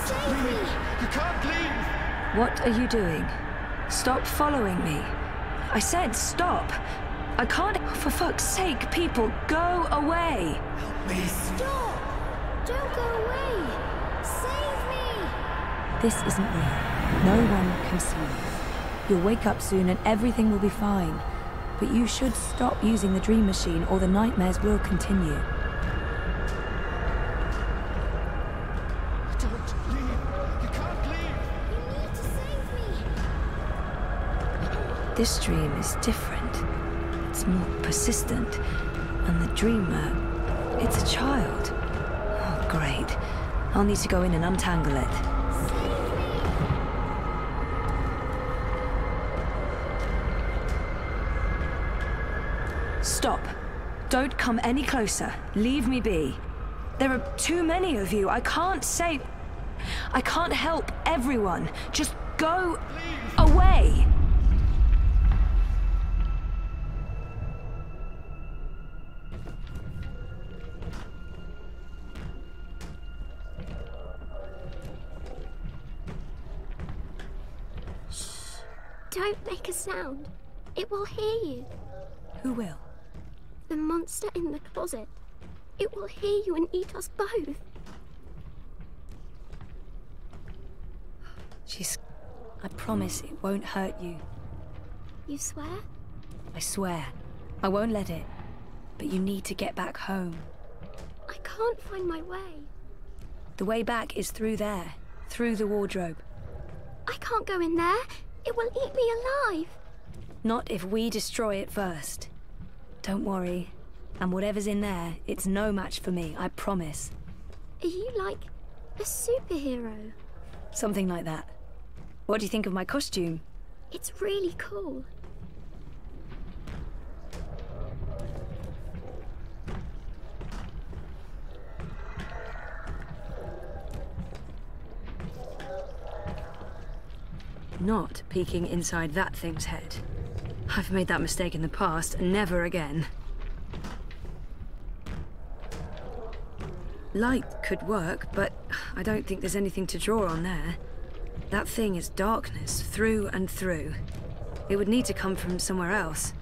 Save me! You can't leave! What are you doing? Stop following me. I said stop. I can't... For fuck's sake, people, go away! Help me! Stop! Don't go away! Save me! This isn't real. No one can see you. You'll wake up soon and everything will be fine. But you should stop using the dream machine or the nightmares will continue. Don't leave! You can't leave! You need to save me! This dream is different. It's more persistent. And the dreamer, it's a child. Oh, great. I'll need to go in and untangle it. Stop. Don't come any closer. Leave me be. There are too many of you. I can't save... I can't help everyone. Just go away. Don't make a sound. It will hear you. Who will? The monster in the closet. It will hear you and eat us both. I promise it won't hurt you. You swear? I swear. I won't let it. But you need to get back home. I can't find my way. The way back is through there. Through the wardrobe. I can't go in there. It will eat me alive. Not if we destroy it first. Don't worry. And whatever's in there, it's no match for me, I promise. Are you like a superhero? Something like that. What do you think of my costume? It's really cool. Not peeking inside that thing's head. I've made that mistake in the past, and never again. Light could work, but I don't think there's anything to draw on there. That thing is darkness, through and through. It would need to come from somewhere else.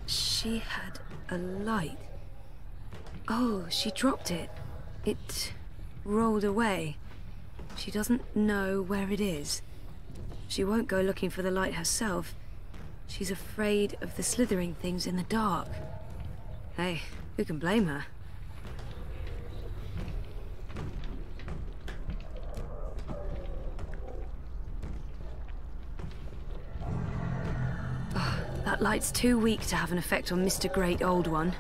She had a light. Oh, she dropped it. It rolled away. She doesn't know where it is. She won't go looking for the light herself. She's afraid of the slithering things in the dark. Hey, who can blame her? That light's too weak to have an effect on Mr. Great Old One.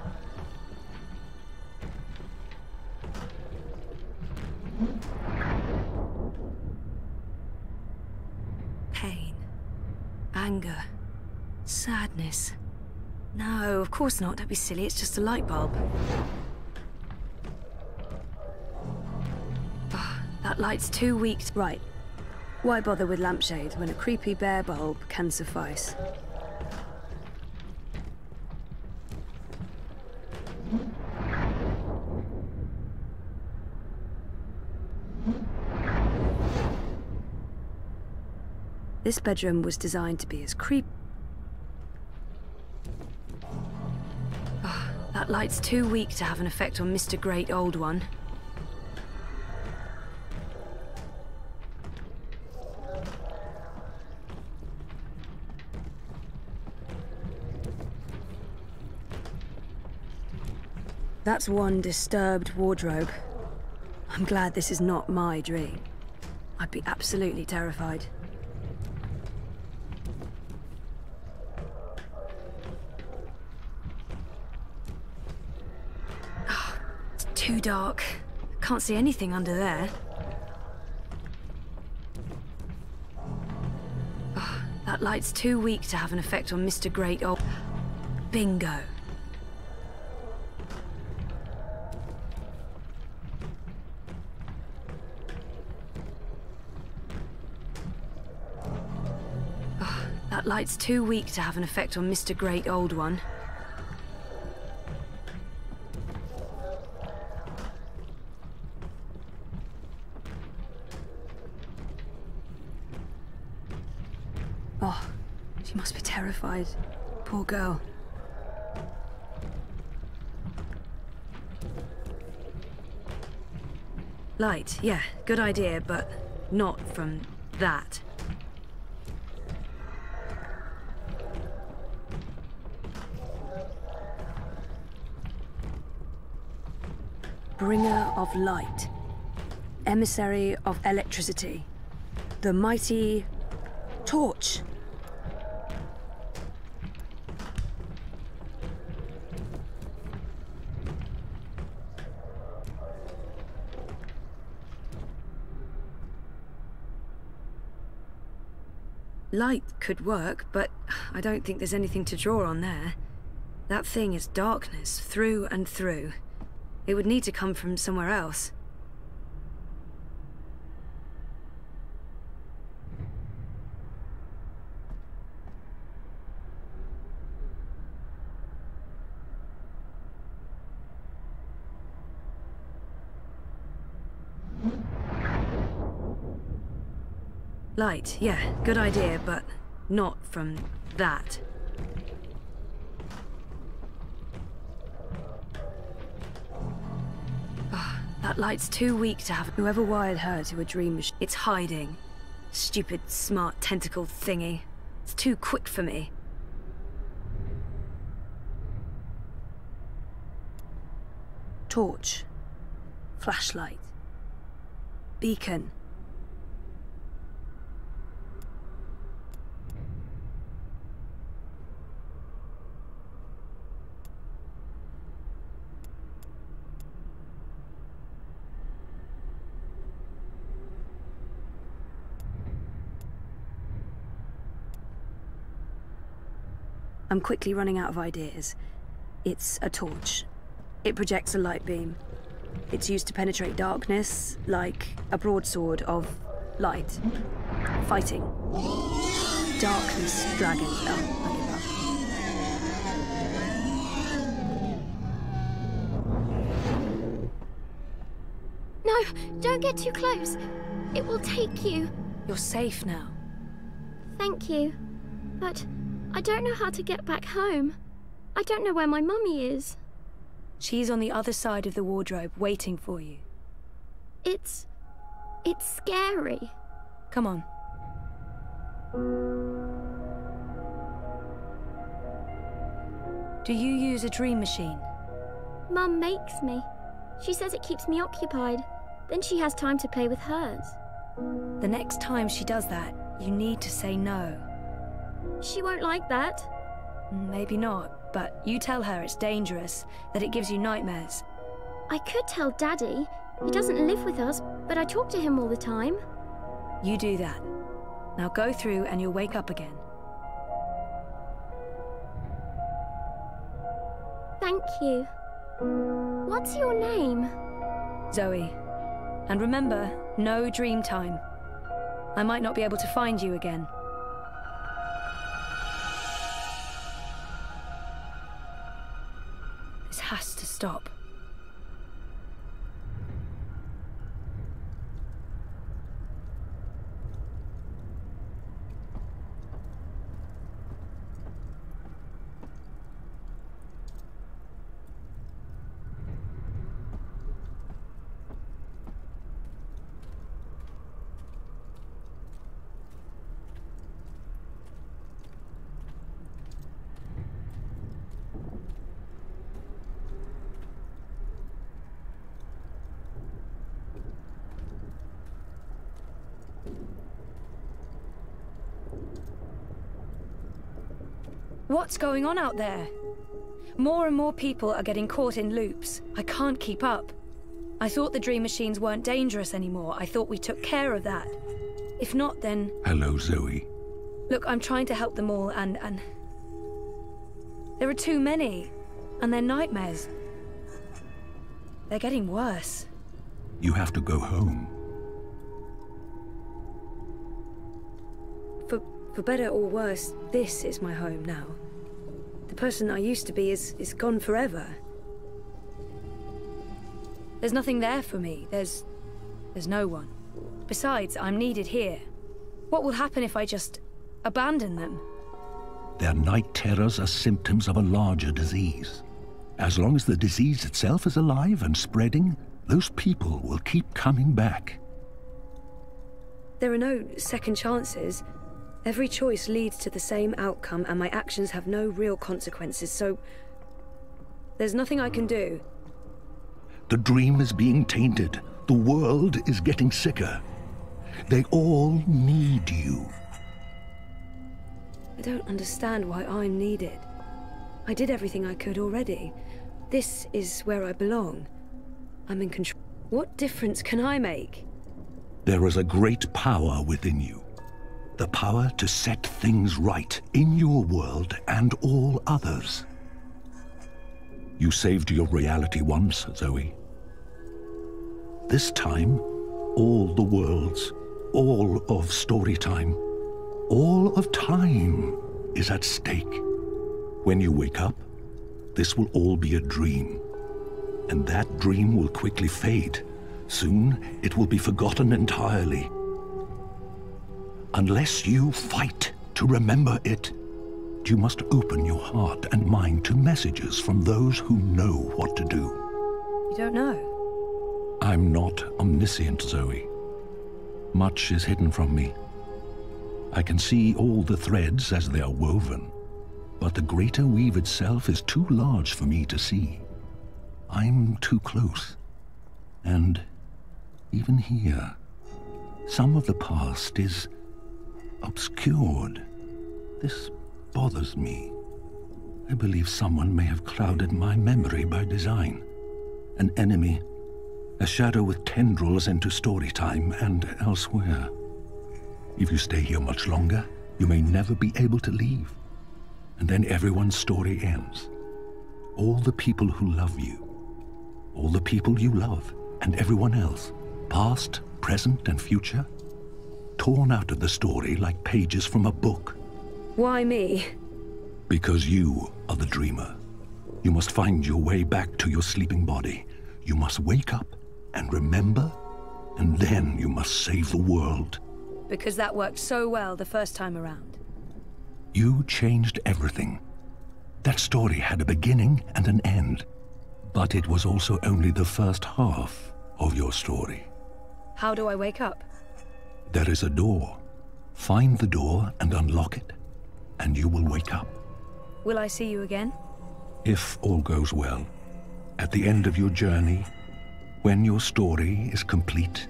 Pain. Anger. Sadness. No, of course not. Don't be silly. It's just a light bulb. That light's too weak. Right. Why bother with lampshades when a creepy bare bulb can suffice? This bedroom was designed to be as Oh, that light's too weak to have an effect on Mr. Great Old One. That's one disturbed wardrobe. I'm glad this is not my dream. I'd be absolutely terrified. Oh, it's too dark. Can't see anything under there. Oh, that light's too weak to have an effect on Mr. Great Old... Bingo. That light's too weak to have an effect on Mr. Great Old One. Oh, she must be terrified. Poor girl. Light, yeah, good idea, but not from that. Bringer of light, emissary of electricity, the mighty torch. Light could work, but I don't think there's anything to draw on there. That thing is darkness through and through. It would need to come from somewhere else. Light, yeah, good idea, but not from that. That light's too weak to have... Whoever wired her to a dream machine... It's hiding. Stupid, smart, tentacle thingy. It's too quick for me. Torch. Flashlight. Beacon. I'm quickly running out of ideas. It's a torch. It projects a light beam. It's used to penetrate darkness, like a broadsword of light. Fighting. Darkness dragon. Oh, No, don't get too close. It will take you. You're safe now. Thank you. But I don't know how to get back home. I don't know where my mummy is. She's on the other side of the wardrobe, waiting for you. It's scary. Come on. Do you use a dream machine? Mum makes me. She says it keeps me occupied. Then she has time to play with hers. The next time she does that, you need to say no. She won't like that. Maybe not, but you tell her it's dangerous, that it gives you nightmares. I could tell Daddy. He doesn't live with us, but I talk to him all the time. You do that. Now go through and you'll wake up again. Thank you. What's your name? Zoe. And remember, no dream time. I might not be able to find you again. This has to stop. What's going on out there? More and more people are getting caught in loops. I can't keep up. I thought the dream machines weren't dangerous anymore. I thought we took care of that. If not, then... Hello, Zoe. Look, I'm trying to help them all, and... There are too many. And they're nightmares. They're getting worse. You have to go home. For better or worse, this is my home now. The person I used to be is gone forever. There's nothing there for me. There's no one. Besides, I'm needed here. What will happen if I just abandon them? Their night terrors are symptoms of a larger disease. As long as the disease itself is alive and spreading, those people will keep coming back. There are no second chances. Every choice leads to the same outcome, and my actions have no real consequences, so... there's nothing I can do. The dream is being tainted. The world is getting sicker. They all need you. I don't understand why I'm needed. I did everything I could already. This is where I belong. I'm in control. What difference can I make? There is a great power within you. The power to set things right in your world and all others. You saved your reality once, Zoe. This time, all the worlds, all of story time, all of time is at stake. When you wake up, this will all be a dream. And that dream will quickly fade. Soon, it will be forgotten entirely. Unless you fight to remember it, you must open your heart and mind to messages from those who know what to do. You don't know? I'm not omniscient, Zoe. Much is hidden from me. I can see all the threads as they are woven, but the greater weave itself is too large for me to see. I'm too close. And even here, some of the past is obscured. This bothers me. I believe someone may have clouded my memory by design. An enemy, a shadow with tendrils into storytime and elsewhere. If you stay here much longer, you may never be able to leave. And then everyone's story ends. All the people who love you, all the people you love, and everyone else, past, present, and future, torn out of the story like pages from a book. Why me? Because you are the dreamer. You must find your way back to your sleeping body. You must wake up and remember, and then you must save the world. Because that worked so well the first time around. You changed everything. That story had a beginning and an end, but it was also only the first half of your story. How do I wake up? There is a door. Find the door and unlock it, and you will wake up. Will I see you again? If all goes well, at the end of your journey, when your story is complete,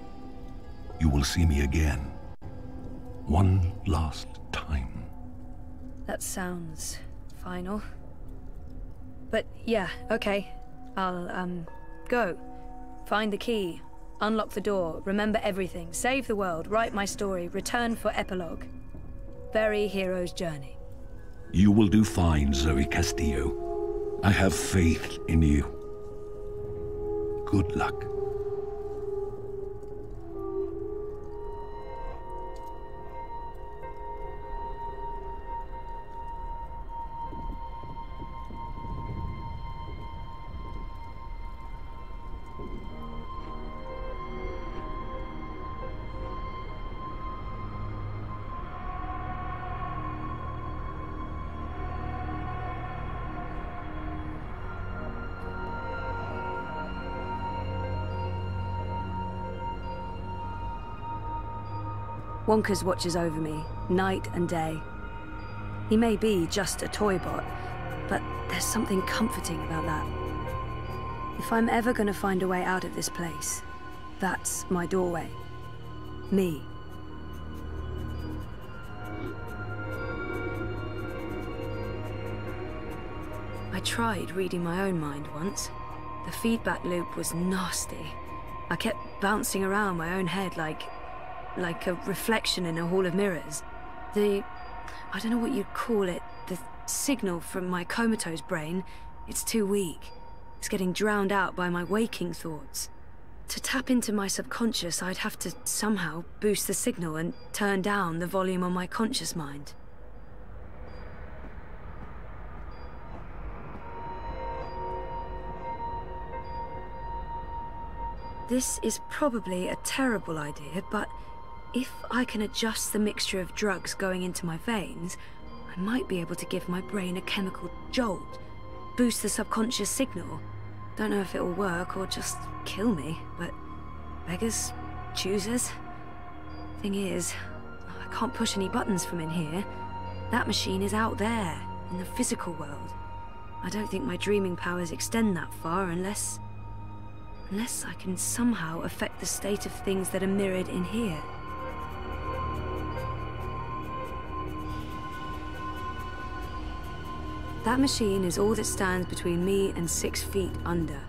you will see me again. One last time. That sounds final. But yeah, okay. I'll, go. Find the key. Unlock the door. Remember everything. Save the world. Write my story. Return for epilogue. Very hero's journey. You will do fine, Zoe Castillo. I have faith in you. Good luck. Wonka's watches over me, night and day. He may be just a toy bot, but there's something comforting about that. If I'm ever gonna find a way out of this place, that's my doorway. Me. tried reading my own mind once. The feedback loop was nasty. I kept bouncing around my own head like a reflection in a hall of mirrors. I don't know what you'd call it, the signal from my comatose brain, it's too weak. It's getting drowned out by my waking thoughts. To tap into my subconscious, I'd have to somehow boost the signal and turn down the volume on my conscious mind. This is probably a terrible idea, but if I can adjust the mixture of drugs going into my veins, I might be able to give my brain a chemical jolt, boost the subconscious signal. Don't know if it will work or just kill me, but beggars, choosers. Thing is, I can't push any buttons from in here. That machine is out there, in the physical world. I don't think my dreaming powers extend that far unless I can somehow affect the state of things that are mirrored in here. That machine is all that stands between me and 6 feet under.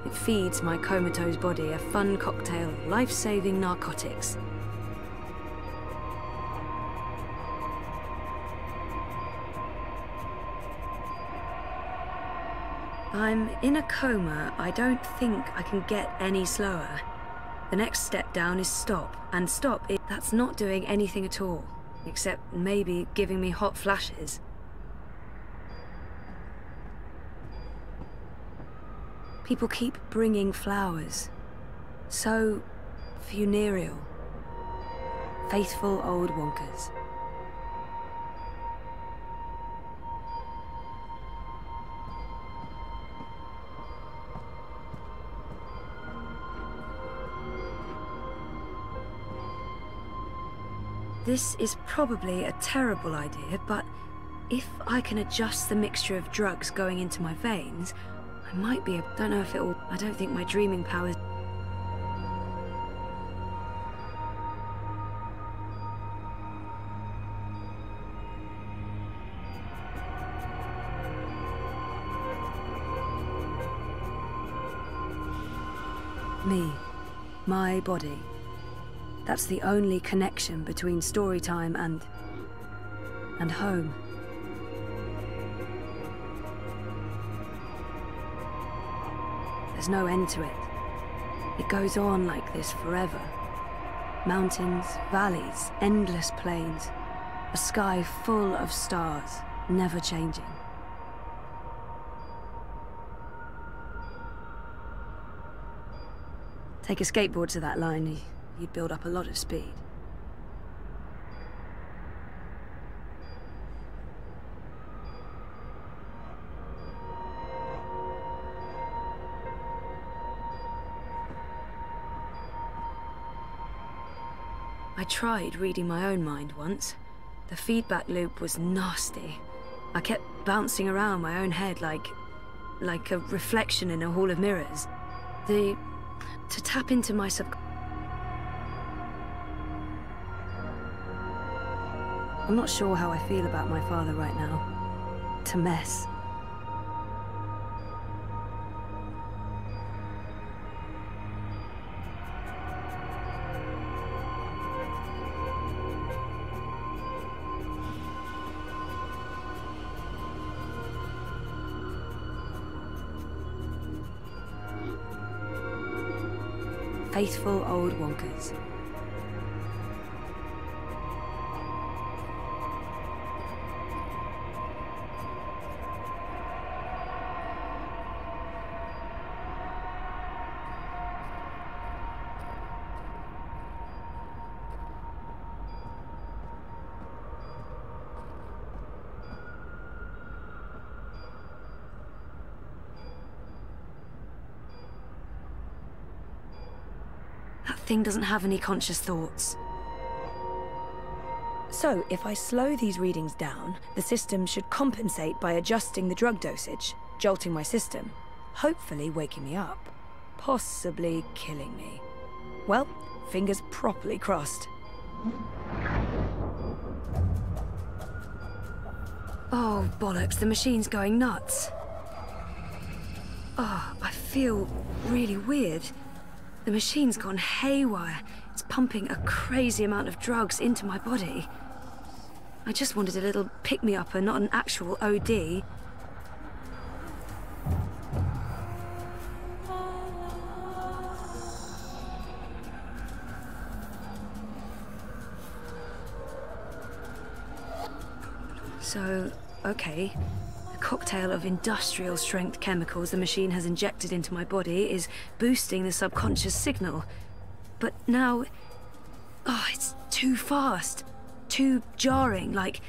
It feeds my comatose body a fun cocktail of life-saving narcotics. I'm in a coma. I don't think I can get any slower. The next step down is stop, and that's not doing anything at all, except maybe giving me hot flashes. People keep bringing flowers. So funereal. Faithful old wonkers. This is probably a terrible idea, but if I can adjust the mixture of drugs going into my veins, I might be able... Don't know if it will... I don't think my dreaming powers... Me. My body. That's the only connection between story time and home. There's no end to it. It goes on like this forever. Mountains, valleys, endless plains. A sky full of stars, never changing. Take a skateboard to that line, you'd build up a lot of speed. I tried reading my own mind once. The feedback loop was nasty. I kept bouncing around my own head like a reflection in a hall of mirrors. To tap into my I'm not sure how I feel about my father right now. It's a mess. Faithful old wonkers. Thing doesn't have any conscious thoughts. So, if I slow these readings down, the system should compensate by adjusting the drug dosage, jolting my system, hopefully waking me up, possibly killing me. Well, fingers properly crossed. Oh, bollocks, the machine's going nuts. Oh, I feel really weird. The machine's gone haywire. It's pumping a crazy amount of drugs into my body. I just wanted a little pick-me-up and not an actual OD. So, okay. The cocktail of industrial-strength chemicals the machine has injected into my body is boosting the subconscious signal. But now... oh, it's too fast. Too jarring, like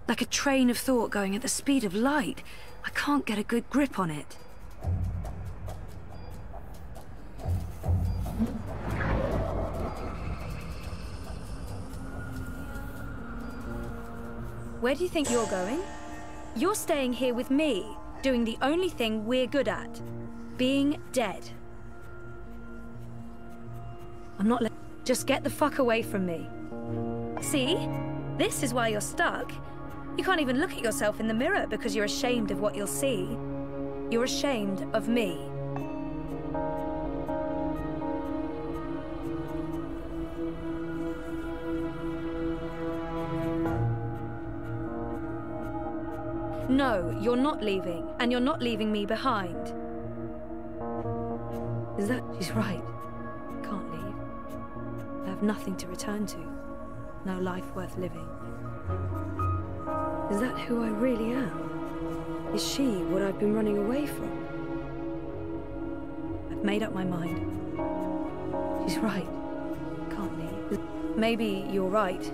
a train of thought going at the speed of light. I can't get a good grip on it. Where do you think you're going? You're staying here with me, doing the only thing we're good at. Being dead. I'm not just get the fuck away from me. See? This is why you're stuck. You can't even look at yourself in the mirror because you're ashamed of what you'll see. You're ashamed of me. No, you're not leaving, and you're not leaving me behind. Is that... she's right. I can't leave. I have nothing to return to. No life worth living. Is that who I really am? Is she what I've been running away from? I've made up my mind. She's right. Can't leave. Maybe you're right.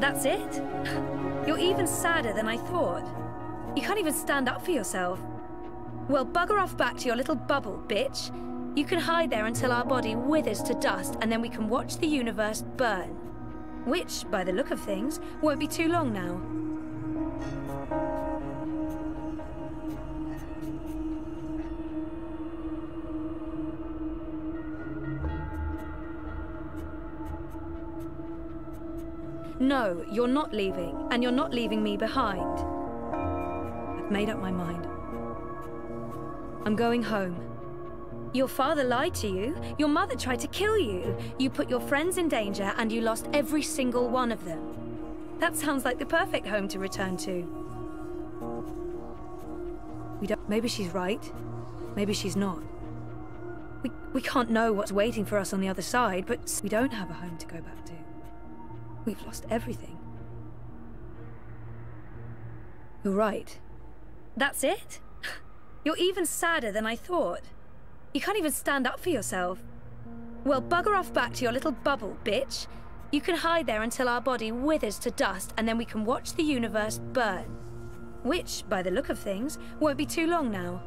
That's it? You're even sadder than I thought. You can't even stand up for yourself. Well, bugger off back to your little bubble, bitch. You can hide there until our body withers to dust, and then we can watch the universe burn. Which, by the look of things, won't be too long now. No, you're not leaving, and you're not leaving me behind. I've made up my mind. I'm going home. Your father lied to you. Your mother tried to kill you. You put your friends in danger, and you lost every single one of them. That sounds like the perfect home to return to. Maybe she's right. Maybe she's not. We can't know what's waiting for us on the other side, but We don't have a home to go back to. We've lost everything. you're right. That's it? You're even sadder than I thought. You can't even stand up for yourself. Well, bugger off back to your little bubble, bitch. You can hide there until our body withers to dust, and then we can watch the universe burn. Which, by the look of things, won't be too long now.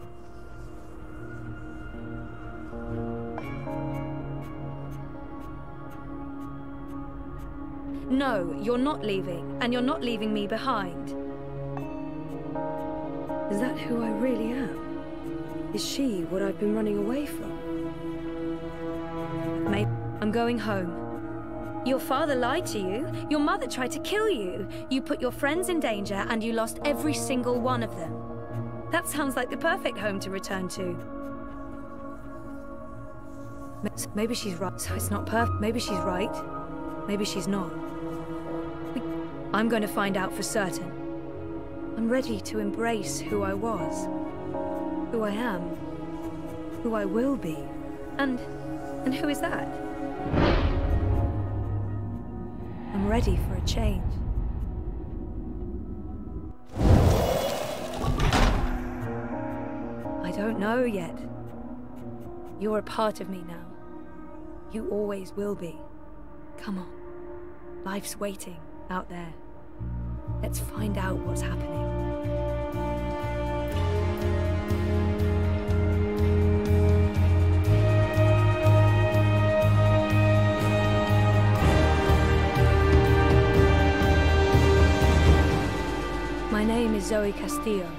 No, you're not leaving, and you're not leaving me behind. Is that who I really am? Is she what I've been running away from? Mate, I'm going home. Your father lied to you. Your mother tried to kill you. You put your friends in danger, and you lost every single one of them. That sounds like the perfect home to return to. Maybe she's right. So it's not perfect. Maybe she's right. Maybe she's not. I'm going to find out for certain. I'm ready to embrace who I was, who I am, who I will be. And who is that? I'm ready for a change. I don't know yet. You're a part of me now. You always will be. Come on. Life's waiting out there. Let's find out what's happening. My name is Zoe Castillo,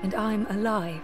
and I'm alive.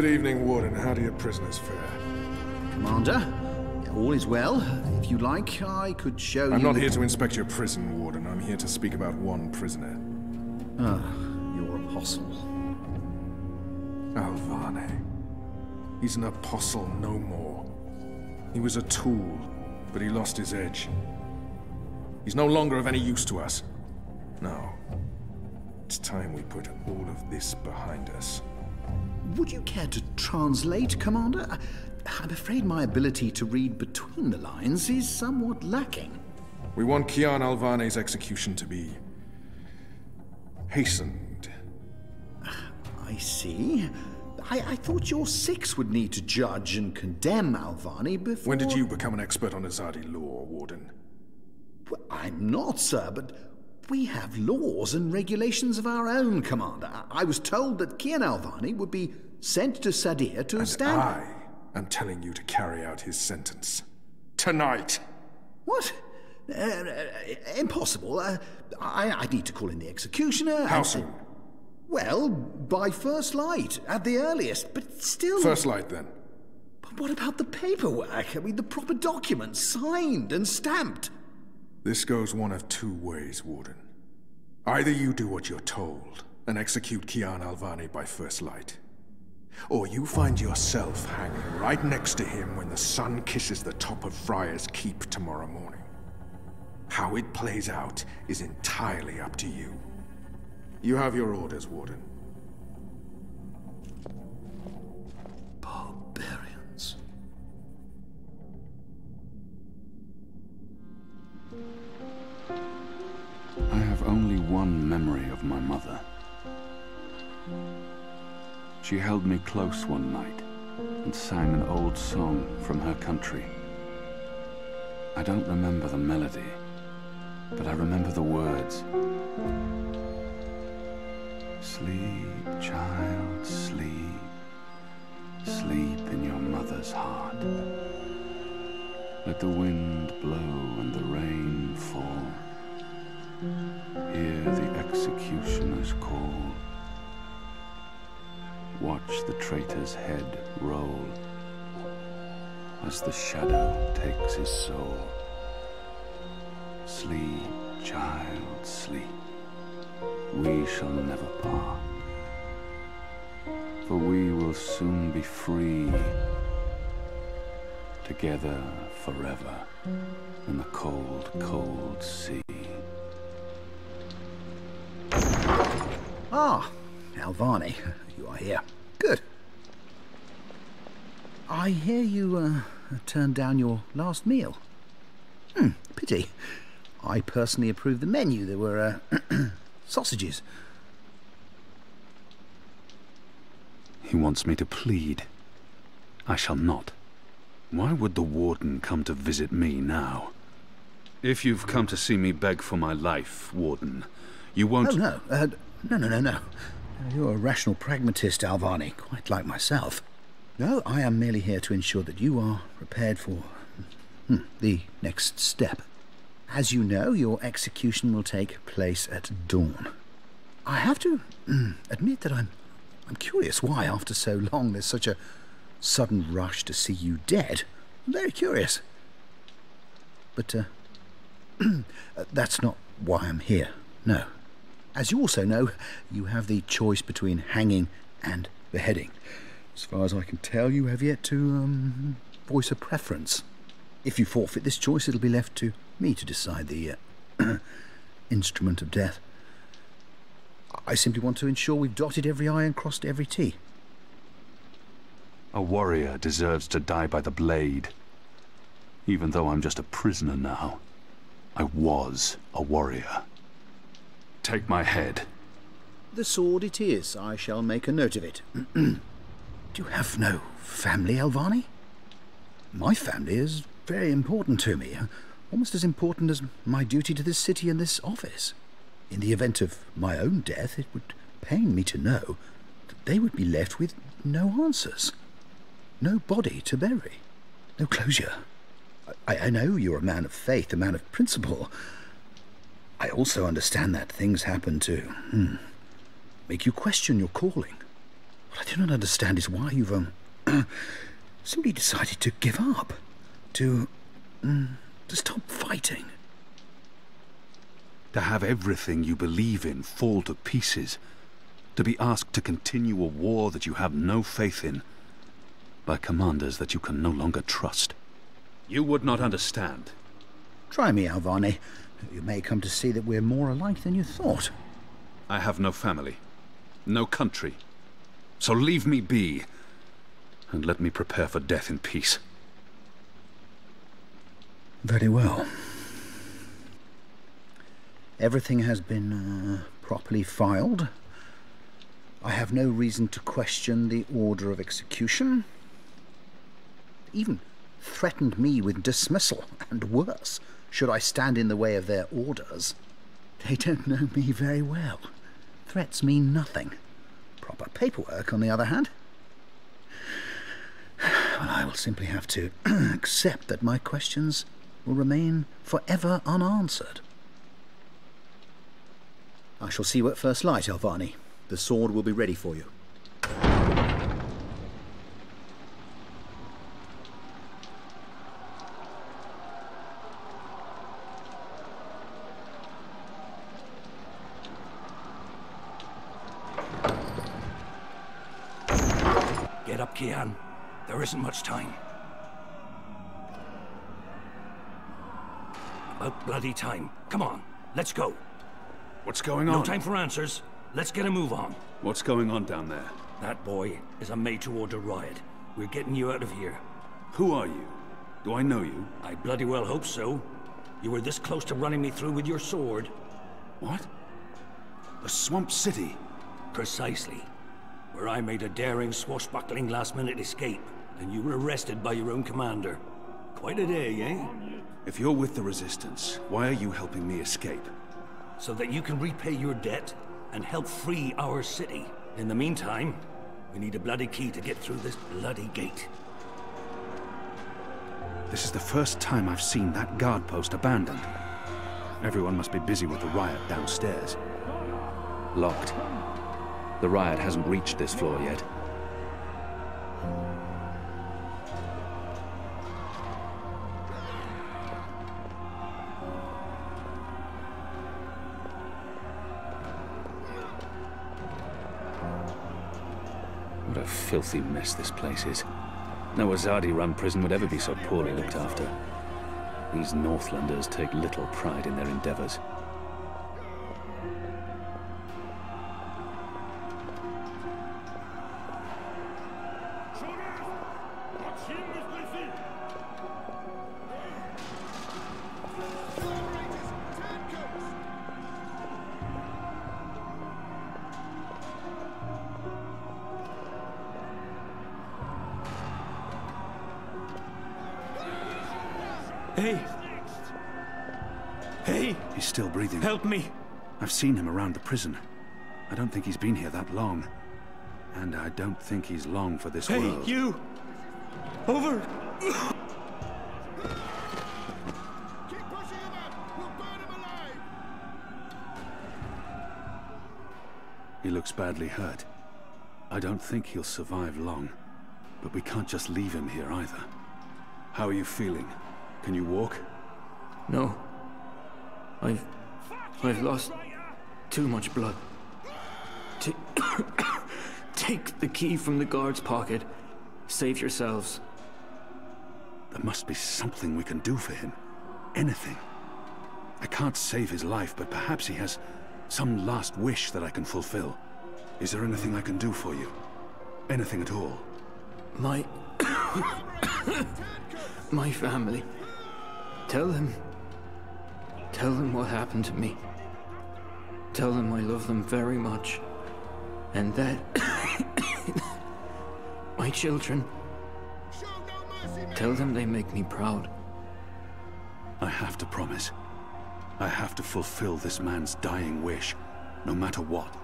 Good evening, Warden. How do your prisoners fare? Commander, all is well. If you like, I could show you... I'm not here to inspect your prison, Warden. I'm here to speak about one prisoner. Ah, your apostle. Alvane. He's an apostle no more. He was a tool, but he lost his edge. He's no longer of any use to us. No. It's time we put all of this behind us. Would you care to translate, Commander? I'm afraid my ability to read between the lines is somewhat lacking. We want Kian Alvane's execution to be... hastened. I see. I thought your six would need to judge and condemn Alvane before... When did you become an expert on Azadi law, Warden? Well, I'm not, sir, but we have laws and regulations of our own, Commander. I was told that Kian Alvane would be sent to Sadir to stand... I am telling you to carry out his sentence. Tonight! What? Impossible. I need to call in the executioner. How soon? Well, by first light, at the earliest, but still... First light, then. But what about the paperwork? I mean, the proper documents, signed and stamped. This goes one of two ways, Warden. Either you do what you're told, and execute Kian Alvane by first light. Or you find yourself hanging right next to him when the sun kisses the top of Friar's Keep tomorrow morning. How it plays out is entirely up to you. You have your orders, Warden. Barbarians. I have only one memory of my mother. She held me close one night and sang an old song from her country. I don't remember the melody, but I remember the words. Sleep, child, sleep. Sleep in your mother's heart. Let the wind blow and the rain fall. Hear the executioner's call. Watch the traitor's head roll as the shadow takes his soul. Sleep, child, sleep. We shall never part, for we will soon be free, together forever in the cold, cold sea. Ah, Alvane, you are here. Good. I hear you turned down your last meal. Pity. I personally approved the menu. There were sausages. He wants me to plead. I shall not. Why would the warden come to visit me now? If you've come to see me beg for my life, Warden, you won't... Oh, no. You're a rational pragmatist, Alvane, quite like myself. No, I am merely here to ensure that you are prepared for the next step. As you know, your execution will take place at dawn. I have to admit that I'm curious why, after so long, there's such a sudden rush to see you dead. I'm very curious. But that's not why I'm here, no. As you also know, you have the choice between hanging and beheading. As far as I can tell, you have yet to voice a preference. If you forfeit this choice, it'll be left to me to decide the instrument of death. I simply want to ensure we've dotted every I and crossed every T. A warrior deserves to die by the blade. Even though I'm just a prisoner now, I was a warrior. Take my head. The sword it is. I shall make a note of it. Do you have no family, Alvane? My family is very important to me. Almost as important as my duty to this city and this office. In the event of my own death, it would pain me to know that they would be left with no answers. No body to bury. No closure. I know you're a man of faith, a man of principle. I also understand that things happen to make you question your calling. What I do not understand is why you've simply decided to give up. To stop fighting. To have everything you believe in fall to pieces. To be asked to continue a war that you have no faith in. By commanders that you can no longer trust. You would not understand. Try me, Alvani. You may come to see that we're more alike than you thought. I have no family. No country. So leave me be. And let me prepare for death in peace. Very well. Everything has been properly filed. I have no reason to question the order of execution. Even threatened me with dismissal, and worse, should I stand in the way of their orders. They don't know me very well. Threats mean nothing. Proper paperwork, on the other hand. Well, I will simply have to accept that my questions will remain forever unanswered. I shall see you at first light, Alvani. The sword will be ready for you. Get up, Kian. There isn't much time. About bloody time. Come on, let's go. What's going on? No time for answers. Let's get a move on. What's going on down there? That boy is a made-to-order riot. We're getting you out of here. Who are you? Do I know you? I bloody well hope so. You were this close to running me through with your sword. What? The Swamp City? Precisely. Where I made a daring, swashbuckling last-minute escape, and you were arrested by your own commander. Quite a day, eh? If you're with the Resistance, why are you helping me escape? So that you can repay your debt and help free our city. In the meantime, we need a bloody key to get through this bloody gate. This is the first time I've seen that guard post abandoned. Everyone must be busy with the riot downstairs. Locked. The riot hasn't reached this floor yet. What a filthy mess this place is. No Azadi-run prison would ever be so poorly looked after. These Northlanders take little pride in their endeavors. Hey! Hey! He's still breathing. Help me! I've seen him around the prison. I don't think he's been here that long. And I don't think he's long for this world. Hey, you! Over! Keep pushing him up! We'll burn him alive! He looks badly hurt. I don't think he'll survive long. But we can't just leave him here either. How are you feeling? Can you walk? No. I've lost too much blood. Take the key from the guard's pocket. Save yourselves. There must be something we can do for him. Anything. I can't save his life, but perhaps he has some last wish that I can fulfill. Is there anything I can do for you? Anything at all? My family. Tell them what happened to me. Tell them I love them very much. And that my children. Tell them they make me proud. I have to promise. I have to fulfill this man's dying wish, no matter what.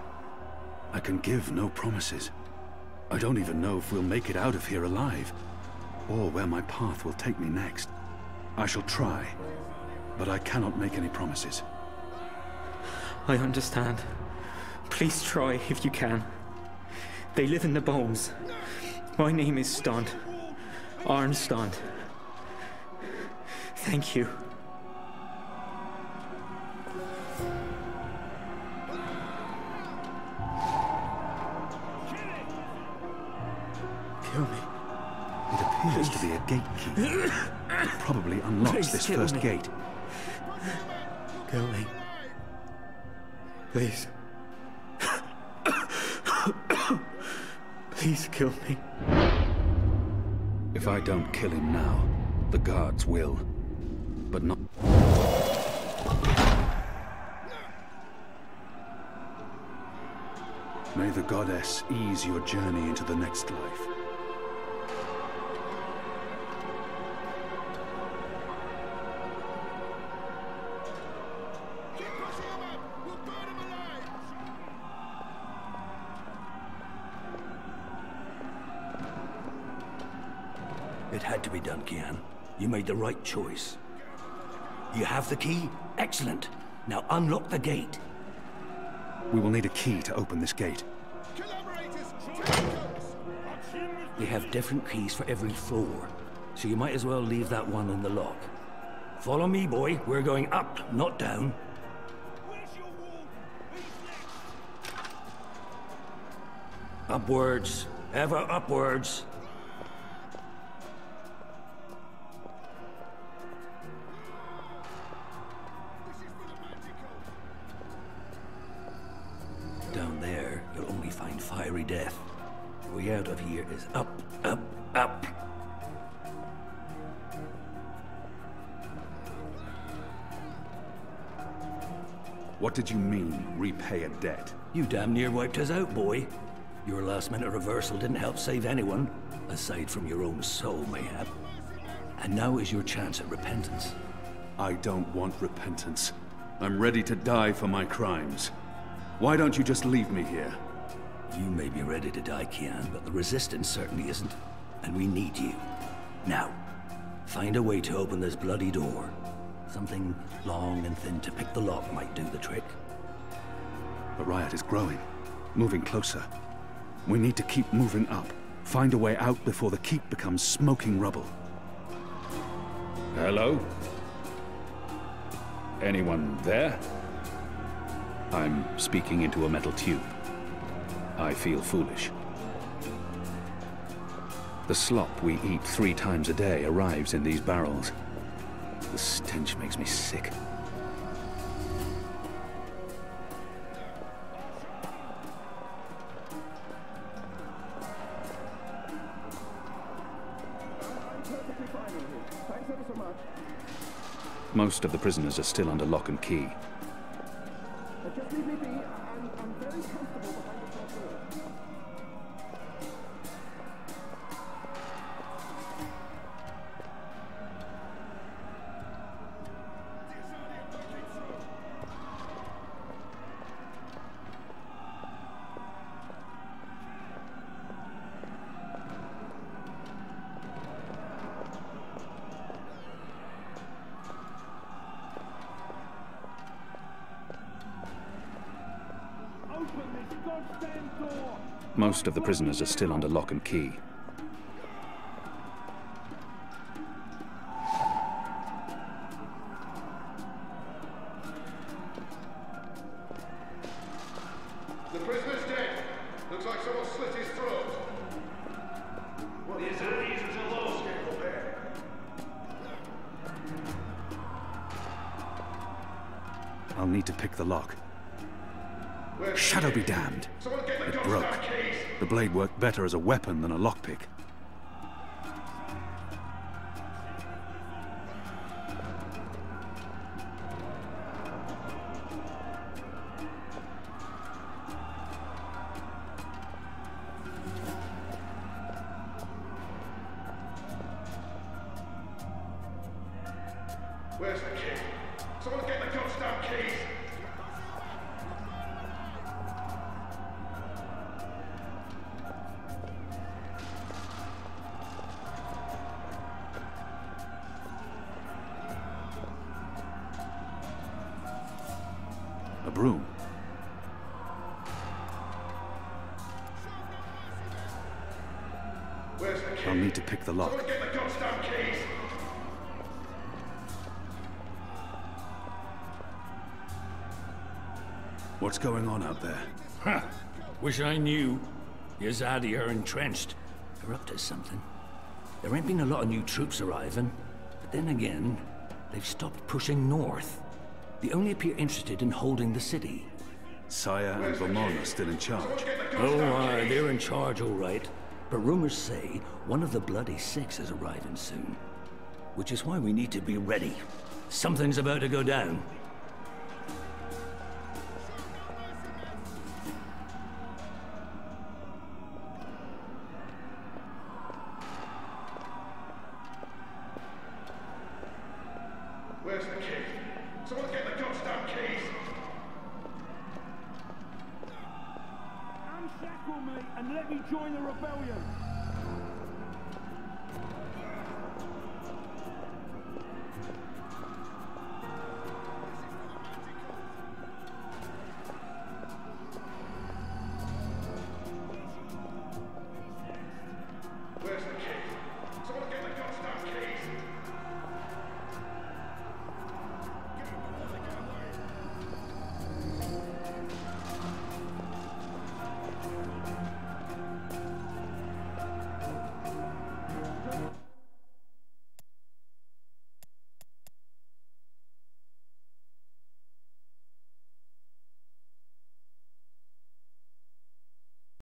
I can give no promises. I don't even know if we'll make it out of here alive, or where my path will take me next. I shall try, but I cannot make any promises. I understand. Please try if you can. They live in the bones. My name is Stond. Arn Stond. Thank you. Kill me. It appears to be a gate key. It probably unlocks Please this kill first me. gate. Kill me. Please. Please kill me. If I don't kill him now, the guards will. But not... May the goddess ease your journey into the next life. It had to be done, Kian. You made the right choice. You have the key? Excellent. Now unlock the gate. We will need a key to open this gate. They have different keys for every floor, so you might as well leave that one in the lock. Follow me, boy. We're going up, not down. Upwards. Ever upwards. Down there, you'll only find fiery death. The way out of here is up, up, up. What did you mean, repay a debt? You damn near wiped us out, boy. Your last-minute reversal didn't help save anyone, aside from your own soul, mayhap. And now is your chance at repentance. I don't want repentance. I'm ready to die for my crimes. Why don't you just leave me here? You may be ready to die, Kian, but the Resistance certainly isn't. And we need you. Now, find a way to open this bloody door. Something long and thin to pick the lock might do the trick. The riot is growing, moving closer. We need to keep moving up. Find a way out before the keep becomes smoking rubble. Hello? Anyone there? I'm speaking into a metal tube. I feel foolish. The slop we eat 3 times a day arrives in these barrels. The stench makes me sick. Most of the prisoners are still under lock and key. Most of the prisoners are still under lock and key. The prisoner's dead. Looks like someone slit his throat. Well, the authorities are low scale there. I'll need to pick the lock. Shadow be damned. It broke. The blade worked better as a weapon than a lockpick. Where's the key? Someone get the goddamn keys! A broom. need to pick the lock. Someone get the goddamn keys! What's going on out there? Huh. Wish I knew. The Azadi are entrenched. They're up to something. There ain't been a lot of new troops arriving, but then again, they've stopped pushing north. They only appear interested in holding the city. Saya and Vermont are still in charge. Oh, aye, they're in charge, all right. But rumors say one of the Bloody Six is arriving soon. Which is why we need to be ready. Something's about to go down. Where's the key? Someone get the goddamn keys! Unshackle me and let me join the rebellion! Where's the key? Someone get the goddamn keys!